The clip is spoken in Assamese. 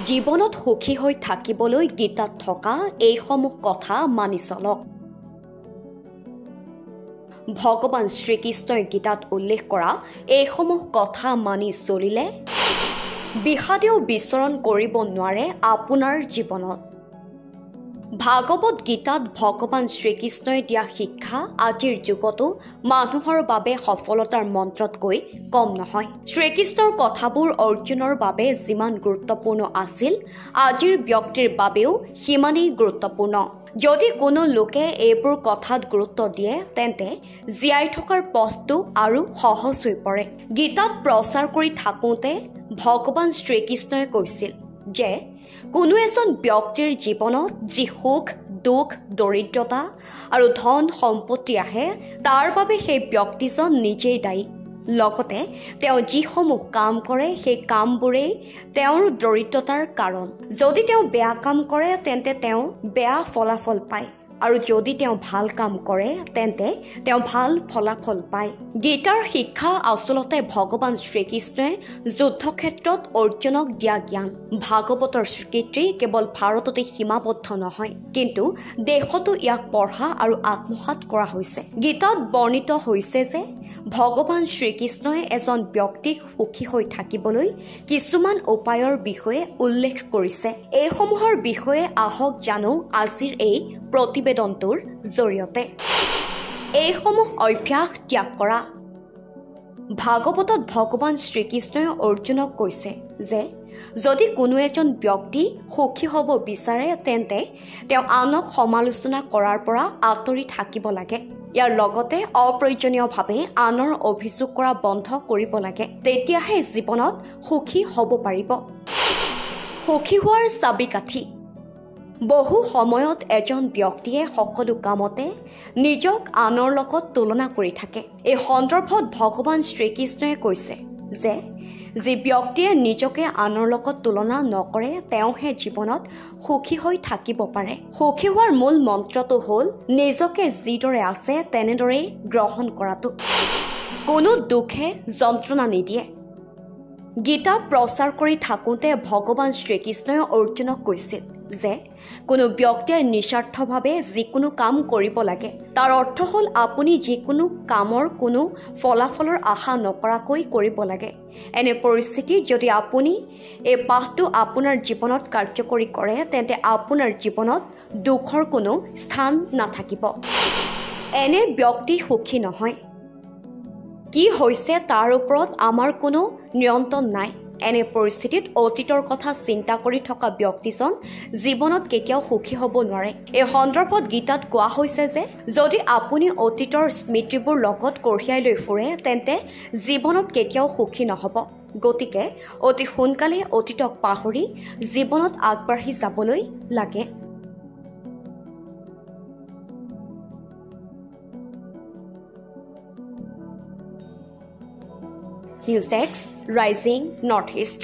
জীৱনত সুখী হৈ থাকিবলৈ গীতাত থকা এইসমূহ কথা মানি চলক। ভগৱান শ্ৰীকৃষ্ণই গীতাত উল্লেখ কৰা এইসমূহ কথা মানি চলিলে বিষাদেও বিচৰণ কৰিব নোৱাৰে আপোনাৰ জীৱনত। ভাগৱত গীতাত ভগৱান শ্ৰীকৃষ্ণই দিয়া শিক্ষা আজিৰ যুগতো মানুহৰ বাবে সফলতাৰ মন্ত্ৰতকৈ কম নহয়। শ্ৰীকৃষ্ণৰ কথাবোৰ অৰ্জুনৰ বাবে যিমান গুৰুত্বপূৰ্ণ আছিল আজিৰ ব্যক্তিৰ বাবেও সিমানেই গুৰুত্বপূৰ্ণ। যদি কোনো লোকে এইবোৰ কথাত গুৰুত্ব দিয়ে তেন্তে জীয়াই থকাৰ পথটো আৰু সহজ হৈ পৰে। গীতাত প্ৰচাৰ কৰি থাকোঁতে ভগৱান শ্ৰীকৃষ্ণই কৈছিল যে কোনো এজন ব্যক্তিৰ জীৱনত যি সুখ দুখ দৰিদ্ৰতা আৰু ধন সম্পত্তি আহে তাৰ বাবে সেই ব্যক্তিজন নিজেই দায়ী। লগতে তেওঁ যিসমূহ কাম কৰে সেই কামবোৰেই তেওঁৰ দৰিদ্ৰতাৰ কাৰণ। যদি তেওঁ বেয়া কাম কৰে তেন্তে তেওঁ বেয়া ফলাফল পায় আৰু যদি তেওঁ ভাল কাম কৰে তেন্তে তেওঁ ভাল ফলাফল পায়। গীতাৰ শিক্ষা আচলতে ভগৱান শ্ৰীকৃষ্ণই যুদ্ধক্ষেত্ৰত অৰ্জুনক দিয়া জ্ঞান। ভাগৱতৰ স্বীকৃতি কেৱল ভাৰততে সীমাবদ্ধ নহয়, কিন্তু দেশতো ইয়াক পঢ়া আৰু আত্মসাৎ কৰা হৈছে। গীতাত বৰ্ণিত হৈছে যে ভগৱান শ্ৰীকৃষ্ণই এজন ব্যক্তিক সুখী হৈ থাকিবলৈ কিছুমান উপায়ৰ বিষয়ে উল্লেখ কৰিছে। এইসমূহৰ বিষয়ে আহক জানো আজিৰ এই প্ৰতিবেদনটোৰ জৰিয়তে। এইসমূহ অভ্যাস ত্যাগ কৰা। ভাগৱতত ভগৱান শ্ৰীকৃষ্ণই অৰ্জুনক কৈছে যে যদি কোনো এজন ব্যক্তি সুখী হ'ব বিচাৰে তেন্তে তেওঁ আনক সমালোচনা কৰাৰ পৰা আঁতৰি থাকিব লাগে। ইয়াৰ লগতে অপ্ৰয়োজনীয়ভাৱে আনৰ অভিযোগ কৰা বন্ধ কৰিব লাগে। তেতিয়াহে জীৱনত সুখী হ'ব পাৰিব। সুখী হোৱাৰ চাবিকাঠি। বহু সময়ত এজন ব্যক্তিয়ে সকলো কামতে নিজক আনৰ লগত তুলনা কৰি থাকে। এই সন্দৰ্ভত ভগৱান শ্ৰীকৃষ্ণই কৈছে যে যি ব্যক্তিয়ে নিজকে আনৰ লগত তুলনা নকৰে তেওঁহে জীৱনত সুখী হৈ থাকিব পাৰে। সুখী হোৱাৰ মূল মন্ত্ৰটো হ'ল নিজকে যিদৰে আছে তেনেদৰেই গ্ৰহণ কৰাটো। কোনো দুখে যন্ত্ৰণা নিদিয়ে। গীতা প্ৰচাৰ কৰি থাকোঁতে ভগৱান শ্ৰীকৃষ্ণই অৰ্জুনক কৈছিল যে কোনো ব্যক্তিয়ে নিস্বাৰ্থভাৱে যিকোনো কাম কৰিব লাগে। তাৰ অৰ্থ হ'ল আপুনি যিকোনো কামৰ কোনো ফলাফলৰ আশা নকৰাকৈ কৰিব লাগে। এনে পৰিস্থিতিত যদি আপুনি এই পাঠটো আপোনাৰ জীৱনত কাৰ্যকৰী কৰে তেন্তে আপোনাৰ জীৱনত দুখৰ কোনো স্থান নাথাকিব। এনে ব্যক্তি সুখী নহয়। কি হৈছে তাৰ ওপৰত আমাৰ কোনো নিয়ন্ত্ৰণ নাই। এনে পৰিস্থিতিত অতীতৰ কথা চিন্তা কৰি থকা ব্যক্তিজন জীৱনত কেতিয়াও সুখী হ'ব নোৱাৰে। এই সন্দৰ্ভত গীতাত কোৱা হৈছে যে যদি আপুনি অতীতৰ স্মৃতিবোৰ লগত কঢ়িয়াই লৈ ফুৰে তেন্তে জীৱনত কেতিয়াও সুখী নহ'ব। গতিকে অতি সোনকালে অতীতক পাহৰি জীৱনত আগবাঢ়ি যাবলৈ লাগে। News Desk, Rising Northeast.